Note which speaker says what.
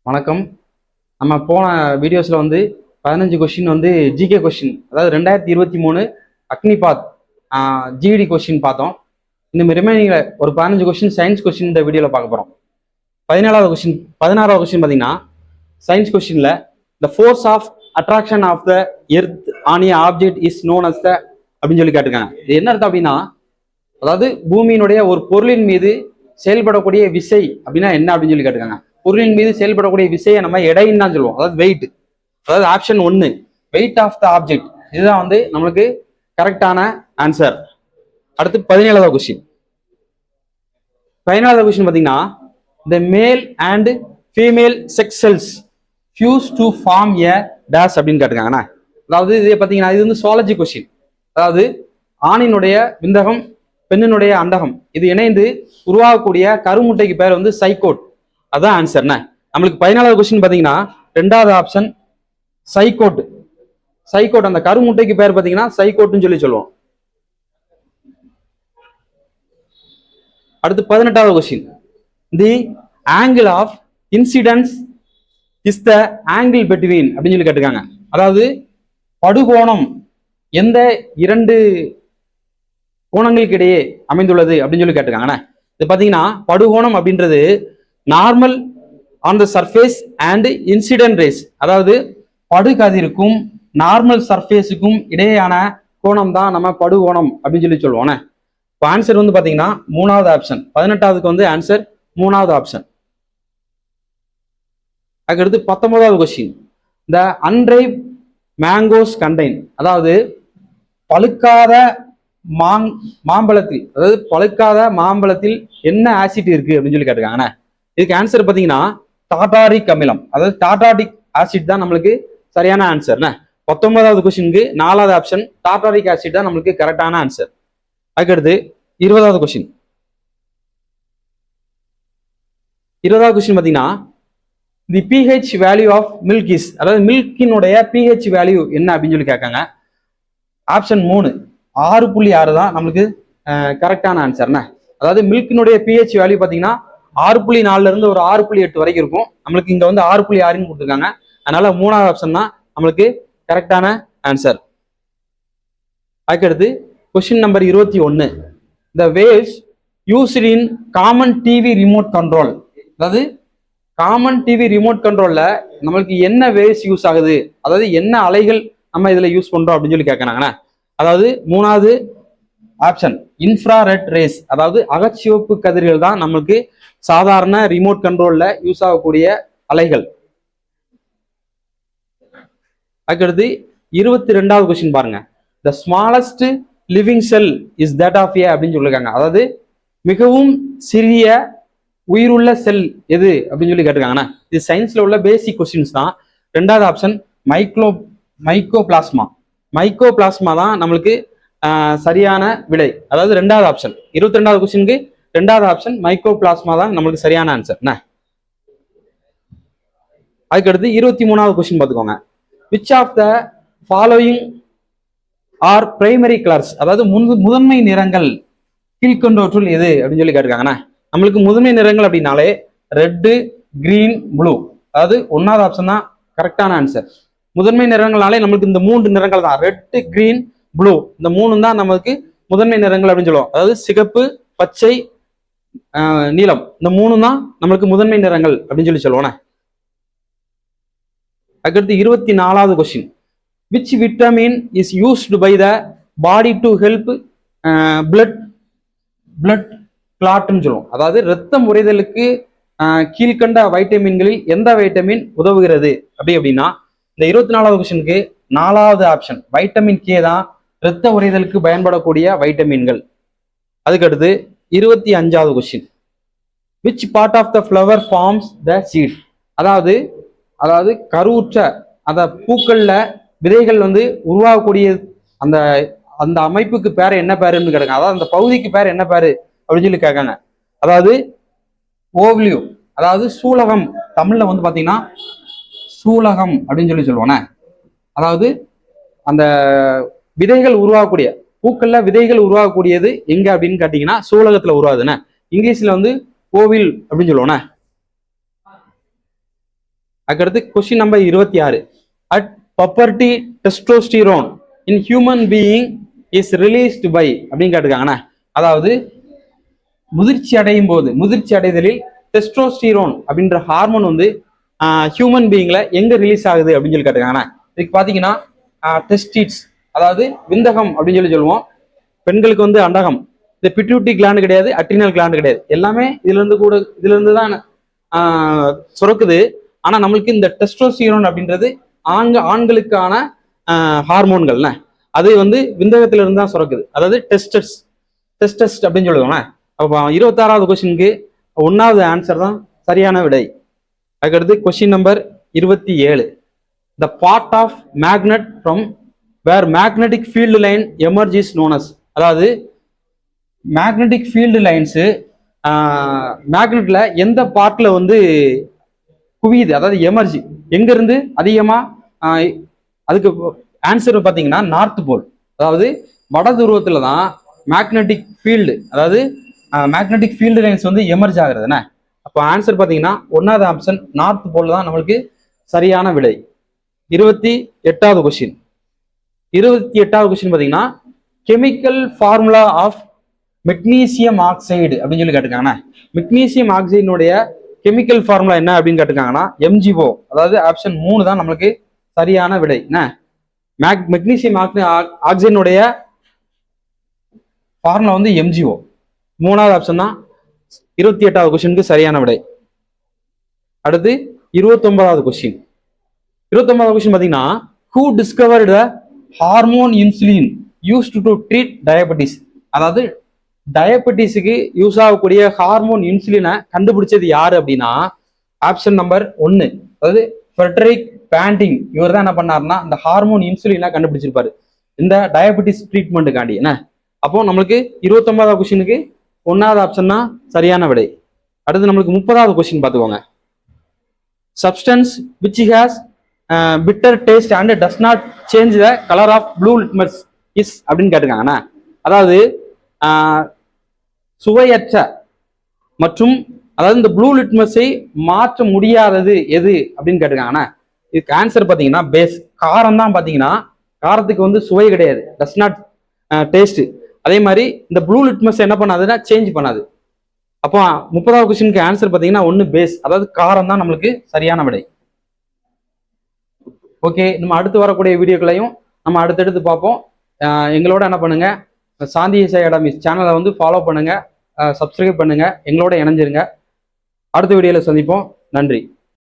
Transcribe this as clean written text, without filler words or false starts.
Speaker 1: வணக்கம். நம்ம போன வீடியோஸில் வந்து 15 கொஸ்டின் வந்து ஜிகே கொஸ்டின், அதாவது 2023 அக்னிபாத் ஜிடி கொஸ்டின் பார்த்தோம். இந்த ரிமைனிங்கில் ஒரு 15 கொஸ்டின் சயின்ஸ் கொஸ்டின் இந்த வீடியோவில் பார்க்க போகிறோம். 16வது கொஸ்டின் பார்த்தீங்கன்னா சயின்ஸ் கொஸ்டினில் the force of attraction of the earth on a object is known as the அப்படின்னு சொல்லி கேட்டிருக்காங்க. இது என்ன அர்த்தம் அப்படின்னா, அதாவது பூமியினுடைய ஒரு பொருளின் மீது செயல்படக்கூடிய விசை அப்படின்னா என்ன அப்படின்னு சொல்லி கேட்டிருக்காங்க. பொருளின் மீது செயல்படக்கூடிய விசையை நம்ம எடைன்னு தான் சொல்லுவோம், அதாவது வெயிட். அதாவது option 1 weight of the object, இதுதான் வந்து நம்மளுக்கு கரெக்டான ஆன்சர். அடுத்து 17வது கொஸ்டின். 17வது கொஸ்டின் பார்த்தீங்கன்னா the male and female sex cells fuse to form a dash அப்படின்னு கேட்டிருக்காங்கண்ணா. அதாவது இது பார்த்தீங்கன்னா இது வந்து சுவாலஜி கொஸ்டின். அதாவது ஆணினுடைய விந்தகம் பெண்ணினுடைய அண்டகம் இது இணைந்து உருவாகக்கூடிய கருமுட்டைக்கு பேர் வந்து சைகோட். அதான் ஆன்சர்ண்ணே. நம்மளுக்கு 14வது கொஸ்டின் பார்த்தீங்கன்னா 2வது ஆப்ஷன் சைகோட். சைகோட் அந்த கருமுட்டைக்கு பேர் பார்த்தீங்கன்னா சைகோட்னு சொல்லி சொல்லுவோம். அடுத்து 18வது question. The angle of incidence is the angle between அப்படின்னு சொல்லி கேட்டிருக்காங்க. அதாவது படுகோணம் எந்த 2 கோணங்களுக்கு இடையே அமைந்துள்ளது அப்படின்னு சொல்லி கேட்டிருக்காங்கண்ணே. இது பார்த்தீங்கன்னா படுகோணம் அப்படின்றது normal on the surface and incident race, அதாவது படுகதிருக்கும் நார்மல் சர்ஃபேஸுக்கும் இடையேயான கோணம் தான் நம்ம படுகோணம் அப்படின்னு சொல்லி சொல்லுவோம். இப்போ ஆன்சர் வந்து பார்த்தீங்கன்னா 3வது ஆப்ஷன். 18வதுக்கு வந்து ஆன்சர் 3வது ஆப்ஷன். அதுக்கடுத்து 19வது கொஸ்டின். த அன்ரைப் மேங்கோஸ் கண்டைன், அதாவது பழுக்காத மாம்பழத்தில், அதாவது பழுக்காத மாம்பழத்தில் என்ன ஆசிட் இருக்கு அப்படின்னு சொல்லி கேட்டிருக்காங்கண்ணே. இதுக்கு ஆன்சர் பார்த்தீங்கன்னா டாட்டாரிக் அமிலம், அதாவது டாட்டாரிக் ஆசிட் தான் நம்மளுக்கு சரியான ஆன்சர்ண்ணே. 19வது கொஸ்டினுக்கு 4வது ஆப்ஷன் டாட்டாரிக் ஆசிட் தான் நம்மளுக்கு கரெக்டான ஆன்சர். அதுக்கடுத்து 20வது கொஸ்டின். 20வது கொஸ்டின் பார்த்தீங்கன்னா the pH value of milk is, அதாவது மில்கினுடைய பிஹெச் வேல்யூ என்ன அப்படின்னு சொல்லி கேட்காங்க. ஆப்ஷன் 3 6.6 தான் நம்மளுக்கு கரெக்டான ஆன்சர்ண்ணே. அதாவது மில்கினுடைய பிஹெச் வேல்யூ பார்த்தீங்கன்னா 6.4 இருந்து ஒரு 6.8 வரைக்கும் இருக்கும். நம்மளுக்கு இங்க வந்து 6.6 கொடுத்துருக்காங்க. அதனால 3வது ஆப்ஷன் தான் நம்மளுக்கு கரெக்டான ஆன்சர். அதுக்கடுத்து question number 21. The waves used in common TV remote control, அதாவது காமன் டிவி ரிமோட் கண்ட்ரோல்ல நம்மளுக்கு என்ன வேவ்ஸ் யூஸ் ஆகுது, அதாவது என்ன அலைகள் நம்ம இதுல யூஸ் பண்றோம் அப்படின்னு சொல்லி கேட்கறாங்கண்ணா. அதாவது 3வது ஆப்ஷன் இன்ஃப்ராரெட் ரேஸ், அதாவது அகச்சிவப்பு கதிர்கள் தான் நம்மளுக்கு சாதாரண ரிமோட் கண்ட்ரோல்ல யூஸ் ஆகக்கூடிய அலைகள். அதுக்கடுத்து 22வது கொஸ்டின் பாருங்க. The smallest living cell is that of a அப்படின்னு சொல்லியிருக்காங்க. அதாவது மிகவும் சிறிய உயிருள்ள செல் எது அப்படின்னு சொல்லி கேட்டிருக்காங்கண்ணா. இது சயின்ஸ்ல உள்ள பேசிக் கொஸ்டின்ஸ் தான். 2வது ஆப்ஷன் மைக்கோபிளாஸ்மா. மைக்கோபிளாஸ்மா தான் நம்மளுக்கு சரியான விடை, அதாவது 2வது ஆப்ஷன். 22வது கொஸ்டினுக்கு 2வது ஆப்ஷன் மைக்கோபிளாஸ்மா தான் நம்மளுக்கு சரியான ஆன்சர். அதுக்கடுத்து 23வது கொஸ்டின் பார்த்துக்கோங்க. Which of the following are primary colours, அதாவது முதன்மை நிறங்கள் கீழ்கண்டவற்றுள் எது அப்படின்னு சொல்லி கேட்டிருக்காங்கண்ணா. நம்மளுக்கு முதன்மை நிறங்கள் அப்படின்னாலே ரெட்டு, கிரீன், ப்ளூ, அதாவது 1வது ஆப்ஷன் தான் கரெக்டான ஆன்சர். முதன்மை நிறங்களாலே நம்மளுக்கு இந்த 3 நிறங்கள் தான், ரெட்டு, கிரீன், ப்ளூ, இந்த 3 தான் நம்மளுக்கு முதன்மை நிறங்கள் அப்படின்னு சொல்லுவோம். அதாவது சிகப்பு, பச்சை, நீலம், இந்த 3 தான் நம்மளுக்கு முதன்மை நிறங்கள் அப்படின்னு சொல்லி சொல்லுவோம். அதுக்கடுத்து 24வது question. Which vitamin is used by the body to help blood கிளாட்னு சொல்லுவோம். அதாவது இரத்தம் உறைதலுக்கு கீழ்கண்ட வைட்டமின்களில் எந்த வைட்டமின் உதவுகிறது அப்படின்னா இந்த 24வது கொஸ்டினுக்கு 4வது ஆப்ஷன் வைட்டமின் கே தான் இரத்த உறைதலுக்கு பயன்படக்கூடிய வைட்டமின்கள். அதுக்கடுத்து 25வது question. Which part of the flower forms the seed, அதாவது கருவுற்ற அந்த பூக்கள்ல விதைகள் வந்து உருவாகக்கூடிய அந்த அந்த அமைப்புக்கு பேர் என்ன பேருன்னு கேட்காங்க. அதாவது அந்த பகுதிக்கு பேர் என்ன பேரு அப்படின்னு சொல்லி கேட்காங்க. அதாவது ஓவ்லியூ, அதாவது சூலகம், தமிழ்ல வந்து பாத்தீங்கன்னா சூலகம் அப்படின்னு சொல்லி சொல்லுவோம். அதாவது அந்த விதைகள் உருவாகக்கூடிய பூக்கள்ல விதைகள் உருவாகக்கூடியது எங்க அப்படின்னு கேட்டீங்கன்னா சூலகத்துல உருவாகுதுண்ணே. இங்கிலீஷ்ல வந்து ஓவில் அப்படின்னு சொல்லுவோண்ணே. அதுக்கடுத்து question number 26. At puberty testosterone in human being is released by அப்படின்னு கேட்டிருக்காங்கண்ணே. அதாவது முதிர்ச்சி அடைதலில் டெஸ்டோஸ்டிரோன் அப்படின்ற ஹார்மோன் வந்து ஹியூமன் பீயிங்ல எங்க ரிலீஸ் ஆகுது அப்படின்னு சொல்லி கேட்டிருக்காங்கண்ணே. இதுக்கு பாத்தீங்கன்னா டெஸ்டிட்ஸ், அதாவது விந்தகம் அப்படின்னு சொல்லி சொல்லுவோம். பெண்களுக்கு வந்து அண்டகம். இந்த பிட்யூட்டரி கிளாண்டு கிடையாது, அட்ரினல் கிளாண்டு கிடையாது. எல்லாமே இதுல இருந்து தான் சுரக்குது. ஆனா நம்மளுக்கு இந்த டெஸ்டோஸ்டிரோன் அப்படின்றது ஆண்களுக்கான ஹார்மோன்கள்ல அது வந்து விந்தகத்துல இருந்து தான் சுரக்குது. அதாவது டெஸ்டஸ் அப்படின்னு சொல்லுவாங்க. அப்போ 26வது கொஸ்டினுக்கு 1வது ஆன்சர் தான் சரியான விடை. அதுக்கடுத்து question number 27. The part of magnet from where magnetic field line emerge is known as. அதாவது மேக்னெட்டிக் ஃபீல்டு லைன்ஸு மேக்னெட்ல எந்த பார்ட்ல வந்து குவியுது, அதாவது எமர்ஜ் எங்க இருந்து அதிகமா, அதுக்கு ஆன்சர் பார்த்தீங்கன்னா நார்த் போல், அதாவது வட துருவத்துல தான் மேக்னெட்டிக் ஃபீல்டு, அதாவது மேக்னெட்டிக் ஃபீல்டு லைன்ஸ் வந்து எமர்ஜ் ஆகுறதுண்ணே. அப்போ ஆன்சர் பார்த்தீங்கன்னா 1வது ஆப்ஷன் நார்த் போல் தான் நம்மளுக்கு சரியான விடை. 28வது கொஸ்டின். 28வது கொஸ்டின் பார்த்தீங்கன்னா chemical formula of magnesium oxide அப்படின்னு சொல்லி கேட்டிருக்காங்கண்ணா. மெக்னீசியம் ஆக்சைடினுடைய கெமிக்கல் ஃபார்முலா என்ன அப்படின்னு கேட்டிருக்காங்கன்னா MgO, அதாவது ஆப்ஷன் 3 தான் நம்மளுக்கு சரியான விடை. மெக்னீசியம் ஆக்சைடினுடைய ஃபார்முலா வந்து MgO. 3வது ஆப்ஷன் தான் 28வது கொஸ்டினுக்கு சரியான விடை. அடுத்து 29வது கொஸ்டின். 29வது கொஸ்டின் பார்த்தீங்கன்னா who discovered the hormone insulin used to treat diabetes. அதாவது டயபெட்டிஸுக்கு யூஸ் ஆகக்கூடிய ஹார்மோன் இன்சுலினை கண்டுபிடிச்சது யாரு அப்படின்னா ஆப்ஷன் நம்பர் 1, அதாவது ஃப்ரெட்ரிக் பேண்டிங். இவர் தான் என்ன பண்ணாருன்னா இந்த ஹார்மோன் இன்சுலினை கண்டுபிடிச்சிருப்பாரு இந்த டயபெட்டிஸ் ட்ரீட்மெண்ட்டுக்காண்டி. என்ன அப்போ நம்மளுக்கு 29வது கொஸ்டினுக்கு 1வது ஆப்ஷன் தான் சரியான விடை. அடுத்து நம்மளுக்கு 30வது கொஸ்டின் பார்த்துக்கோங்க. Substance which has bitter taste and does not change the colour of blue litmus is அப்படின்னு கேட்டிருக்காங்கண்ணா. அதாவது சுவையற்ற மற்றும் அதாவது இந்த ப்ளூ லிட்மஸை மாற்ற முடியாதது எது அப்படின்னு கேட்டிருக்காங்கண்ணா. இதுக்கு ஆன்சர் பார்த்தீங்கன்னா பேஸ். காரம் தான். பார்த்தீங்கன்னா காரத்துக்கு வந்து சுவை கிடையாது, டஸ் நாட் டேஸ்ட். அதே மாதிரி இந்த ப்ளூ லிட்மஸ் என்ன பண்ணாதுன்னா சேஞ்ச் பண்ணாது. அப்போ 30வது கொஸ்டினுக்கு ஆன்சர் பார்த்தீங்கன்னா 1 பேஸ், அதாவது காரம் தான் நம்மளுக்கு சரியான விடை. ஓகே, நம்ம அடுத்து வரக்கூடிய வீடியோக்களையும் நம்ம அடுத்தடுத்து பார்ப்போம். எங்களோட என்ன பண்ணுங்க, சாந்தி அகாடமி சேனலை வந்து ஃபாலோ பண்ணுங்க, சப்ஸ்கிரைப் பண்ணுங்க, எங்களோட இணைஞ்சிருங்க. அடுத்த வீடியோவில் சந்திப்போம். நன்றி.